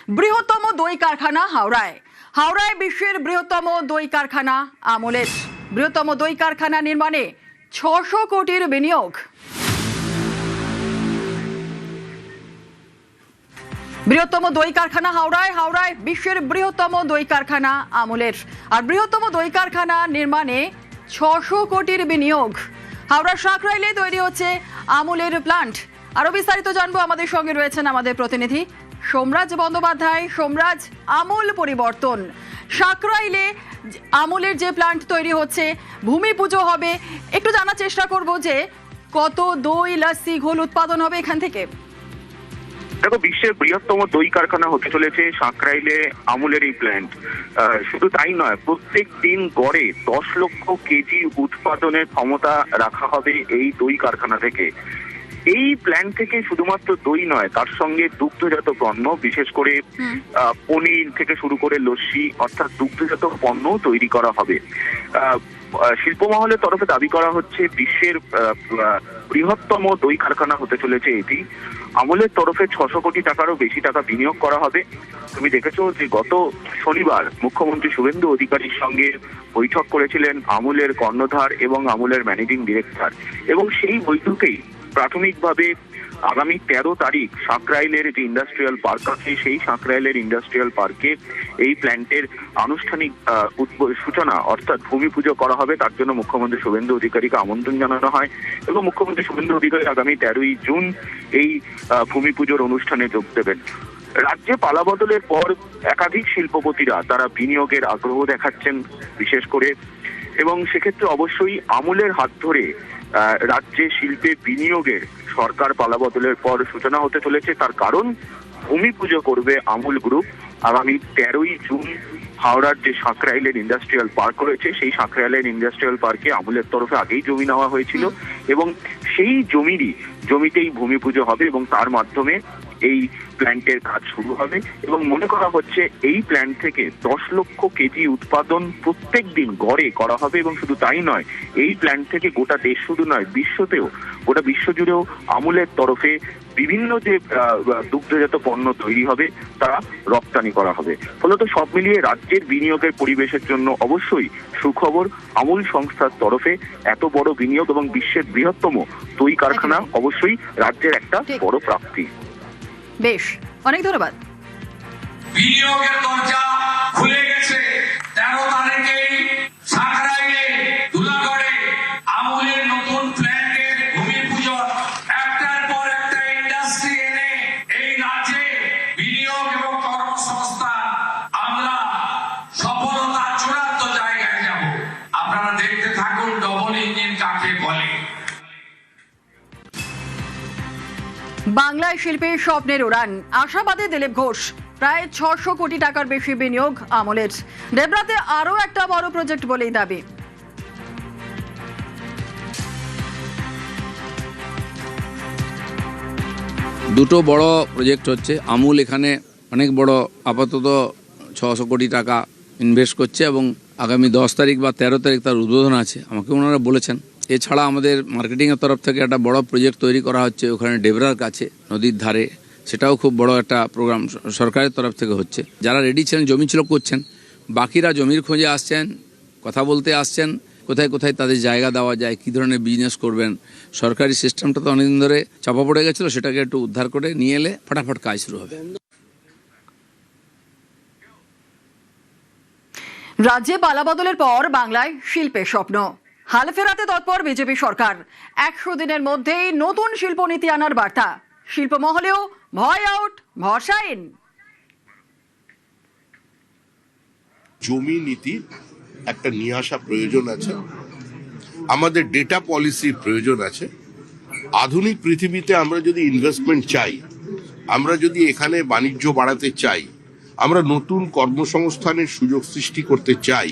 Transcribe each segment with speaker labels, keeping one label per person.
Speaker 1: বৃহত্তম দই কারখানা হাওড়ায়। হাওড়ায় বিশ্বের বৃহত্তম দই কারখানা আমুলের। বৃহত্তম দই কারখানা নির্মাণে 600 কোটির বিনিয়োগ। বৃহত্তম দই কারখানা হাওড়ায় বিশ্বের বৃহত্তম দই কারখানা আমুলের। আর বৃহত্তম দই কারখানা নির্মাণে 600 কোটির বিনিয়োগ। হাওড়ার সাকরাইলে তৈরি হচ্ছে আমুলের প্লান্ট। আরো বিস্তারিত জানবো, আমাদের সঙ্গে রয়েছেন আমাদের প্রতিনিধি সোমরাজ বন্দ্যোপাধ্যায়। সোমরাজ, আমুল পরিবর্তন, সাকরাইলে আমুলের যে প্লান্ট তৈরি হচ্ছে, ভূমি পুজো হবে, একটু জানার চেষ্টা করব যে কত দই, লস্যি, ঘোল উৎপাদন হবে এখান থেকে।
Speaker 2: দেখো, বিশ্বের বৃহত্তম দই কারখানা হতে চলেছে সাকরাইলে আমুলের এই প্ল্যান্ট। শুধু তাই নয়, প্রত্যেক দিন গড়ে 10 লক্ষ কেজি উৎপাদনের ক্ষমতা রাখা হবে এই দই কারখানা থেকে। এই প্ল্যান্ট থেকে শুধুমাত্র দই নয়, তার সঙ্গে দুগ্ধজাত পণ্য, বিশেষ করে পনির থেকে শুরু করে লস্যি, অর্থাৎ দুগ্ধজাত পণ্য তৈরি করা হবে। শিল্প মহলের তরফে দাবি করা হচ্ছে বিশ্বের বৃহত্তম দই কারখানা হতে চলেছে এটি। আমুলের তরফে 600 কোটি টাকারও বেশি টাকা বিনিয়োগ করা হবে। তুমি দেখেছো যে গত শনিবার মুখ্যমন্ত্রী শুভেন্দু অধিকারীর সঙ্গে বৈঠক করেছিলেন আমুলের কর্ণধার এবং আমুলের ম্যানেজিং ডিরেক্টর, এবং সেই বৈঠকেই প্রাথমিকভাবে আগামী 13 তারিখ সাকরাইলের যে ইন্ডাস্ট্রিয়াল পার্ক আছে, সেই সাকরাইলের ইন্ডাস্ট্রিয়াল পার্কে এই প্ল্যান্টের আনুষ্ঠানিক সূচনা অর্থাৎ ভূমি পুজো করা হবে। তার জন্য মুখ্যমন্ত্রী শুভেন্দু অধিকারীকে আমন্ত্রণ জানানো হয় এবং মুখ্যমন্ত্রী শুভেন্দু অধিকারী আগামী 13ই জুন এই ভূমি পুজোর অনুষ্ঠানে যোগ দেবেন। রাজ্যে পালাবদলের পর একাধিক শিল্পপতিরা তারা বিনিয়োগের আগ্রহ দেখাচ্ছেন বিশেষ করে, এবং সেক্ষেত্রে অবশ্যই আমুলের হাত ধরে রাজ্যে শিল্পে বিনিয়োগের সরকার পালাবদলের পর সূচনা হতে চলেছে। তার কারণ, ভূমি পুজো করবে আমুল গ্রুপ আগামী 13ই জুন। হাওড়ার যে সাকরাইলের ইন্ডাস্ট্রিয়াল পার্ক রয়েছে, সেই সাকরাইলের ইন্ডাস্ট্রিয়াল পার্কে আমুলের তরফে আগেই জমি নেওয়া হয়েছিল, এবং সেই জমিতেই ভূমি পুজো হবে এবং তার মাধ্যমে এই প্ল্যান্টের কাজ শুরু হবে। এবং মনে করা হচ্ছে এই প্ল্যান্ট থেকে 10 লক্ষ কেজি উৎপাদন প্রত্যেক দিন গড়ে করা হবে। এবং শুধু তাই নয়, এই প্ল্যান্ট থেকে গোটা দেশ শুধু নয়, গোটা বিশ্ব জুড়েও আমুলের তরফে বিভিন্ন যে দুগ্ধজাত পণ্য তৈরি হবে তা রপ্তানি করা হবে। ফলত সব মিলিয়ে রাজ্যের বিনিয়োগের পরিবেশের জন্য অবশ্যই সুখবর। আমুল সংস্থার তরফে এত বড় বিনিয়োগ এবং বিশ্বের বৃহত্তম দই কারখানা অবশ্যই রাজ্যের একটা বড় প্রাপ্তি।
Speaker 1: বেশ, অনেক ধন্যবাদ।
Speaker 3: বিনিয়োগের দরজা খুলে গেছে। 13 তারিখেই সাকরাইলে ধুলাগড়ে আমুলের নতুন প্ল্যান্টের ভূমি পুজো। একটার পর একটা ইন্ডাস্ট্রি এনে এই রাজ্যে বিনিয়োগ এবং কর্মসংস্থান, আমরা সফলতার চূড়ান্ত জায়গায় যাব। আপনারা দেখতে থাকুন ডবল ইঞ্জিন কাকে বলে।
Speaker 1: বাংলায় শিল্পের স্বপ্নের উড়ান, আশাবাদী দিলীপ ঘোষ। প্রায় 600 কোটি টাকার বেশি বিনিয়োগ আমুলের। দেবরাতে আরো একটা বড় প্রজেক্ট বলেই দাবি।
Speaker 4: দুটো বড় প্রজেক্ট হচ্ছে। আমুল এখানে অনেক বড়, আপাতত 600 কোটি টাকা ইনভেস্ট করছে এবং আগামী 10 তারিখ বা 13 তারিখ তার উদ্বোধন আছে, আমাকে ওনারা বলেছেন। এছাড়া আমাদের মার্কেটিংয়ের তরফ থেকে একটা বড় প্রজেক্ট তৈরি করা হচ্ছে ওখানে ডেবরার কাছে, নদীর ধারে। সেটাও খুব বড় একটা প্রোগ্রাম সরকারের তরফ থেকে হচ্ছে। যারা রেডি ছিলেন, জমি ছিল, করছেন। বাকিরা জমির খোঁজে আসছেন, কথা বলতে আসছেন, কোথায় কোথায় তাদের জায়গা দেওয়া যায়, কী ধরনের বিজনেস করবেন। সরকারি সিস্টেমটা তো অনেকদিন ধরে চাপা পড়ে গেছিলো, সেটাকে একটু উদ্ধার করে নিয়ে এলে ফটাফট কাজ শুরু হবে।
Speaker 1: রাজ্যে পালাবদলের পর বাংলায় শিল্পের স্বপ্ন। হাল ফেরাতে তৎপর বিজেপি সরকার। 100 দিনের মধ্যেই নতুন শিল্পনীতি আনার বার্তা। শিল্প মহলেও ভয় আউট, ভরসা ইন।
Speaker 5: জমি নীতি একটা নিয়ে আসা প্রয়োজন আছে, আমাদের ডেটা পলিসির প্রয়োজন আছে। আধুনিক পৃথিবীতে আমরা যদি ইনভেস্টমেন্ট চাই, আমরা যদি এখানে বাণিজ্য বাড়াতে চাই, আমরা নতুন কর্মসংস্থানের সুযোগ সৃষ্টি করতে চাই,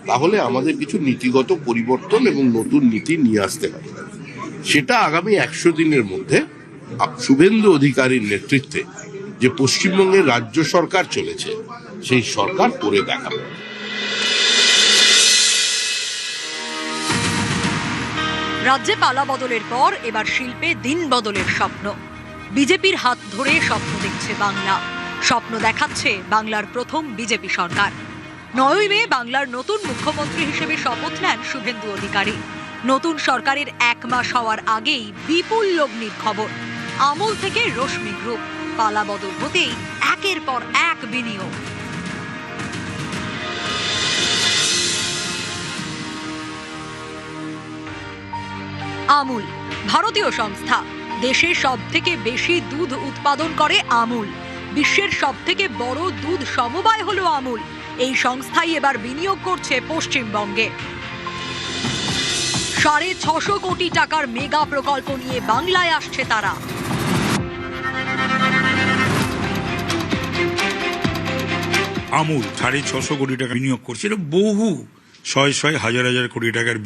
Speaker 5: তাহলে আমাদের কিছু নীতিগত পরিবর্তন এবং নতুন নীতি নিয়ে আসতে হবে। সেটা আগামী 100 দিনের মধ্যে শুভেন্দু অধিকারীর নেতৃত্বে যে পশ্চিমবঙ্গের রাজ্য সরকার চলেছে, সেই সরকার করে দেখাবে।
Speaker 6: রাজ্যে পালা বদলের পর এবার শিল্পে দিন বদলের স্বপ্ন। বিজেপির হাত ধরে স্বপ্ন দেখছে বাংলা। স্বপ্ন দেখাচ্ছে বাংলার প্রথম বিজেপি সরকার। 9ই মে বাংলার নতুন মুখ্যমন্ত্রী হিসেবে শপথ নেন শুভেন্দু অধিকারী। নতুন সরকারের 1 মাস হওয়ার আগেই বিপুল লগ্নির খবর। আমুল থেকে রশ্মি গ্রুপ, পালাবদল হতেই একের পর এক বিনিয়োগ। আমুল ভারতীয় সংস্থা, দেশের সবথেকে বেশি দুধ উৎপাদন করে আমুল। বিশ্বের সবথেকে বড় দুধ সমবায় হলো আমুল। এই সংস্থাই এবার বিনিয়োগ করছে পশ্চিমবঙ্গে। 650 কোটি টাকার মেগা প্রকল্প নিয়ে বাংলায় আসছে তারা।
Speaker 7: আমুল 650 কোটি টাকা বিনিয়োগ করছে। এটা বহু শয় হাজার হাজার কোটি টাকার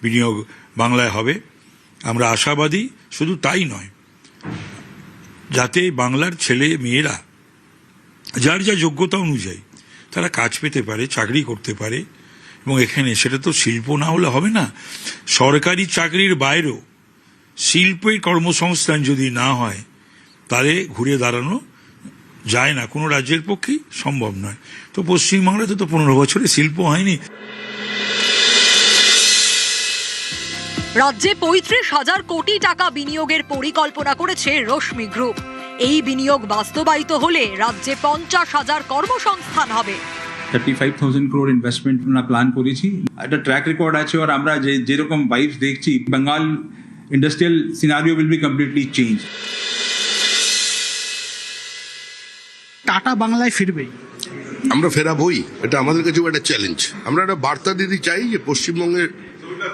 Speaker 7: বিনিয়োগ বাংলায় হবে। আমরা আশাবাদী, শুধু তাই নয়, যাতে বাংলার ছেলে মেয়েরা যার যা যোগ্যতা অনুযায়ী তারা কাজ পেতে পারে, চাকরি করতে পারে। এবং এখানে সেটা তো শিল্প না হলে হবে না, সরকারি চাকরির বাইরেও শিল্পের কর্মসংস্থান যদি না হয় তাহলে ঘুরে দাঁড়ানো যায় না, কোনো রাজ্যের পক্ষেই সম্ভব নয়। তো পশ্চিমবাংলাতে তো 15 বছরে শিল্প হয়নি।
Speaker 6: রাজ্যে 35,000 কোটি টাকা বিনিয়োগের পরিকল্পনা করেছে রশ্মি গ্রুপ। এই বিনিয়োগ বাস্তবায়িত হলে রাজ্যে 50,000 কর্মসংস্থান হবে।
Speaker 8: 35,000 crore ইনভেস্টমেন্ট আমরা প্ল্যান করেছি। একটা ট্র্যাক রেকর্ড আছে, আর আমরা যেরকম ভাইবস দেখছি, Bengal industrial scenario will be completely change.
Speaker 9: Tata বাংলায় ফিরবে,
Speaker 5: আমরা ফেরাবই, এটা আমাদের কাছে একটা চ্যালেঞ্জ। আমরা একটা বার্তা দিতে চাই যে পশ্চিমবঙ্গের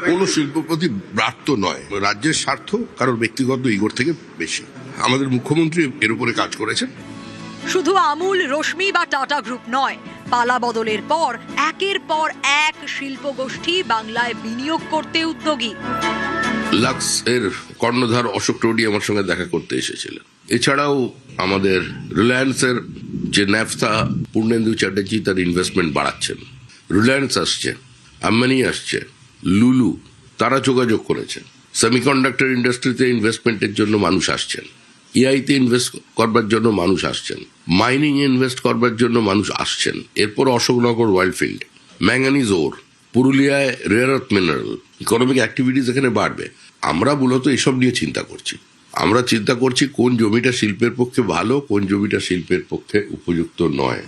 Speaker 5: কোনো শিল্পপতি ব্রাত্য নয়, রাজ্যের স্বার্থ কারোর ব্যক্তিগত ইগোর থেকে বেশি। আমাদের মুখ্যমন্ত্রী এর উপরে কাজ করেছেন।
Speaker 6: শুধু আমুল, রশ্মি বা টাটা গ্রুপ নয়, পালা বদলের পর একের পর এক শিল্প গোষ্ঠী বাংলায় বিনিয়োগ করতে উদ্যোগী।
Speaker 5: লাক্স এর কর্ণধার অশোক টোডি আমার সঙ্গে দেখা করতে এসেছিলেন। এছাড়াও আমাদের রিলায়েন্সের যে ন্যাফথা, পূর্ণেন্দু চ্যাটার্জি তার ইনভেস্টমেন্ট বাড়াচ্ছেন। রিলায়েন্স আসছে, আম্বানি আসছে, লুলু, তারা যোগাযোগ করেছেন। সেমিকন্ডাক্টর ইন্ডাস্ট্রিতে ইনভেস্টমেন্টের জন্য মানুষ আসছেন, এআইতে ইনভেস্ট করবার জন্য মানুষ আসছেন, মাইনিং ইনভেস্ট করবার জন্য মানুষ আসছেন। এরপর অশোকনগর ওয়াইল্ডফিল্ড, ম্যাঙ্গানিজ ওর, পুরুলিয়ায় rare earth mineral, economic activities এখানে বাড়বে। আমরা মূলত এসব নিয়ে চিন্তা করছি। আমরা চিন্তা করছি কোন জমিটা শিল্পের পক্ষে ভালো, কোন জমিটা শিল্পের পক্ষে উপযুক্ত নয়।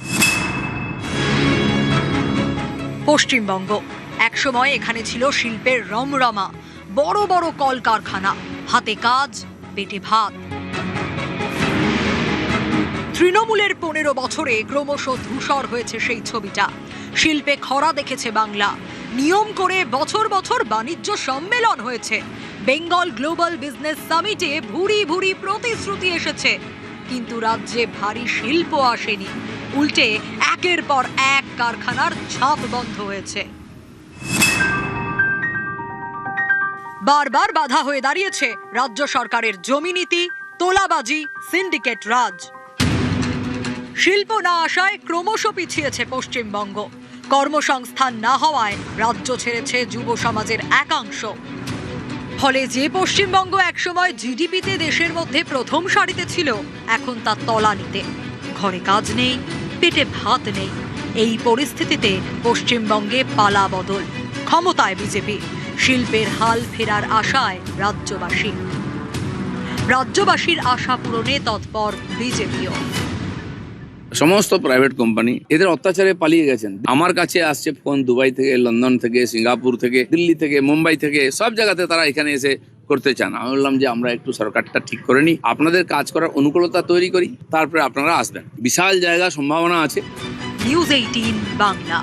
Speaker 6: পশ্চিমবঙ্গ একসময় এখানে ছিল শিল্পের রমরমা, বড় বড় কলকারখানা, হাতে কাজ, পেটে ভাত। তৃণমূলের 15 বছরে ক্রমশ ধূসর হয়েছে সেই ছবিটা। শিল্পে খরা দেখেছে বাংলা। নিয়ম করে বছর বছর বাণিজ্য সম্মেলন হয়েছে। বেঙ্গল গ্লোবাল বিজনেস সামিটে ভুরি ভুরি প্রতিশ্রুতি এসেছে, কিন্তু রাজ্যে ভারী শিল্প আসেনি। উল্টে একের পর এক কারখানার ঝাঁপ বন্ধ হয়েছে। বারবার বাধা হয়ে দাঁড়িয়েছে রাজ্য সরকারের জমি নীতি, তোলাবাজি, সিন্ডিকেট রাজ। শিল্প না আসায় ক্রমশ পিছিয়েছে পশ্চিমবঙ্গ। কর্মসংস্থান না হওয়ায় রাজ্য ছেড়েছে যুব সমাজের একাংশ। ফলে যে পশ্চিমবঙ্গ একসময় জিডিপিতে দেশের মধ্যে প্রথম সারিতে ছিল, এখন তা তলানিতে। ঘরে কাজ নেই, পেটে ভাত নেই। এই পরিস্থিতিতে পশ্চিমবঙ্গে পালা বদল, ক্ষমতায় বিজেপি, শিল্পের হাল ফেরার আশায় রাজ্যবাসী। রাজ্যবাসীর আশা পূরণে তৎপর বিজেপিও।
Speaker 4: সমস্ত প্রাইভেট কোম্পানি এদের অত্যাচারে পালিয়ে গেছেন। আমার কাছে আসছে ফোন দুবাই থেকে, লন্ডন থেকে, সিঙ্গাপুর থেকে, দিল্লি থেকে, মুম্বাই থেকে, সব জায়গাতে তারা এখানে এসে করতে চান। আমি বললাম যে আমরা একটু সরকারটা ঠিক করে নিই, আপনাদের কাজ করার অনুকূলতা তৈরি করি, তারপরে আপনারা আসবেন। বিশাল জায়গা, সম্ভাবনা আছে।
Speaker 6: নিউজ 18 বাংলা।